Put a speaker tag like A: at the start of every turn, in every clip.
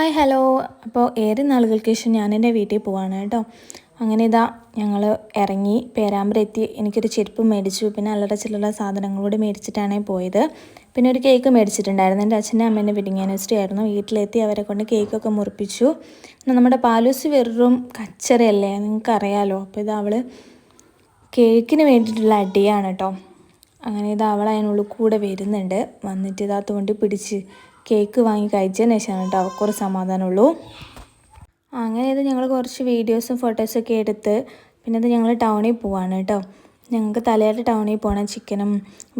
A: Hi hello. അപ്പോൾ ഏറെ നാളുകൾക്ക് ശേഷം ഞാൻ എൻ്റെ വീട്ടിൽ പോവാണ് കേട്ടോ. അങ്ങനെ ഇതാ ഞങ്ങൾ ഇറങ്ങി പേരാമ്പ്ര എത്തി. എനിക്കൊരു ചെരുപ്പ് മേടിച്ചു, പിന്നെ അല്ലറ ചില്ലറ സാധനങ്ങളൂടെ മേടിച്ചിട്ടാണ് പോയത്. പിന്നെ ഒരു കേക്ക് മേടിച്ചിട്ടുണ്ടായിരുന്നു. എൻ്റെ അച്ഛൻ്റെ അമ്മേൻ്റെ വെഡിങ് ആനിവേഴ്സറി ആയിരുന്നു. വീട്ടിലെത്തി അവരെ കൊണ്ട് കേക്കൊക്കെ മുറിപ്പിച്ചു. നമ്മുടെ പാലൂസ് വെറും കച്ചറയല്ലേ, നിങ്ങൾക്കറിയാലോ. അപ്പോൾ ഇത് അവൾ കേക്കിന് വേണ്ടിയിട്ടുള്ള അടിയാണ് കേട്ടോ. അങ്ങനെ ഇത് അവൾ അതിനുള്ളിൽ കൂടെ വരുന്നുണ്ട്. വന്നിട്ട് ഇതാ തോണ്ടി പിടിച്ച് കേക്ക് വാങ്ങി കഴിച്ചതിന് ശേഷമാണ് കേട്ടോ അവൾക്കൊരു സമാധാനമുള്ളൂ. അങ്ങനെ ഇത് ഞങ്ങൾ കുറച്ച് വീഡിയോസും ഫോട്ടോസൊക്കെ എടുത്ത് പിന്നെ ഇത് ഞങ്ങൾ ടൗണിൽ പോവാണ് കേട്ടോ. ഞങ്ങൾക്ക് തലയാട്ട് ടൗണിൽ പോകണം, ചിക്കനും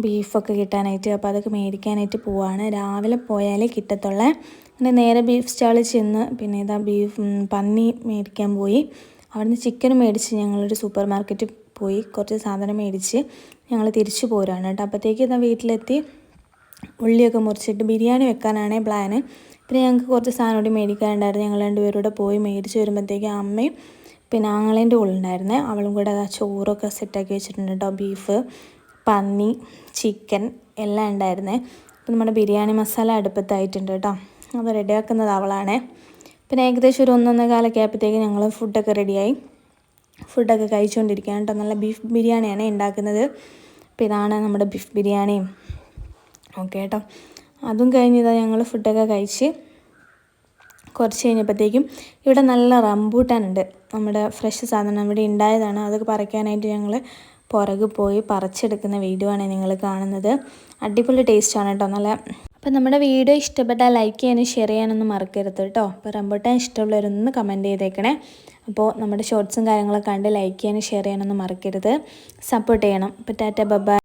A: ബീഫൊക്കെ കിട്ടാനായിട്ട്. അപ്പോൾ അതൊക്കെ മേടിക്കാനായിട്ട് പോവാണ്. രാവിലെ പോയാലേ കിട്ടത്തുള്ളേ. അങ്ങനെ നേരെ ബീഫ് സ്റ്റാളിൽ ചെന്ന് പിന്നെ ഇതാ പന്നി മേടിക്കാൻ പോയി. അവിടുന്ന് ചിക്കൻ മേടിച്ച് ഞങ്ങളൊരു സൂപ്പർ മാർക്കറ്റിൽ പോയി കുറച്ച് സാധനം മേടിച്ച് ഞങ്ങൾ തിരിച്ചു പോരാണ് കേട്ടോ. അപ്പോഴത്തേക്ക് ഇതാ വീട്ടിലെത്തി ഉള്ളിയൊക്കെ മുറിച്ചിട്ട് ബിരിയാണി വെക്കാനാണ് പ്ലാന്. പിന്നെ ഞങ്ങൾക്ക് കുറച്ച് സാധനം കൂടി മേടിക്കാനുണ്ടായിരുന്നു. ഞങ്ങൾ രണ്ടുപേരൂടെ പോയി മേടിച്ച് വരുമ്പോഴത്തേക്ക് അമ്മയും പിന്നെ ആങ്ങളേൻ്റെ ഉള്ളുണ്ടായിരുന്നേ, അവളും കൂടെ ചോറൊക്കെ സെറ്റാക്കി വെച്ചിട്ടുണ്ട് കേട്ടോ. ബീഫ്, പന്നി, ചിക്കൻ എല്ലാം ഉണ്ടായിരുന്നേ. അപ്പോൾ നമ്മുടെ ബിരിയാണി മസാല അടുപ്പത്തായിട്ടുണ്ട് കേട്ടോ. അത് റെഡിയാക്കുന്നത് അവളാണ്. പിന്നെ ഏകദേശം ഒരു 1-1:15 ആയപ്പോഴത്തേക്ക് ഞങ്ങൾ ഫുഡൊക്കെ റെഡിയായി. ഫുഡൊക്കെ കഴിച്ചുകൊണ്ടിരിക്കുകയാണ് കേട്ടോ. നല്ല ബീഫ് ബിരിയാണിയാണ് ഉണ്ടാക്കുന്നത്. അപ്പോൾ ഇതാണ് നമ്മുടെ ബീഫ് ബിരിയാണിയും ഓക്കെ കേട്ടോ. അതും കഴിഞ്ഞതാ ഞങ്ങൾ ഫുഡൊക്കെ കഴിച്ച് കുറച്ച് കഴിഞ്ഞപ്പോഴത്തേക്കും ഇവിടെ നല്ല റംബൂട്ടാനുണ്ട്. നമ്മുടെ ഫ്രഷ് സാധനം ഇവിടെ ഉണ്ടായതാണ്. അതൊക്കെ പറിക്കാനായിട്ട് ഞങ്ങൾ പുറകെ പോയി പറിച്ചെടുക്കുന്ന വീഡിയോ ആണ് നിങ്ങൾ കാണുന്നത്. അടിപൊളി ടേസ്റ്റാണ് കേട്ടോ നല്ല. അപ്പോൾ നമ്മുടെ വീഡിയോ ഇഷ്ടപ്പെട്ടാൽ ലൈക്ക് ചെയ്യാനും ഷെയർ ചെയ്യാനൊന്നും മറക്കരുത് കേട്ടോ. അപ്പോൾ റംബൂട്ടാൻ ഇഷ്ടമുള്ളവരൊന്ന് കമൻറ്റ് ചെയ്തേക്കണേ. അപ്പോൾ നമ്മുടെ ഷോർട്സും കാര്യങ്ങളൊക്കെ കണ്ട് ലൈക്ക് ചെയ്യാനും ഷെയർ ചെയ്യാനൊന്നും മറക്കരുത്. സപ്പോർട്ട് ചെയ്യണം. അപ്പോൾ ടാറ്റ ബൈ.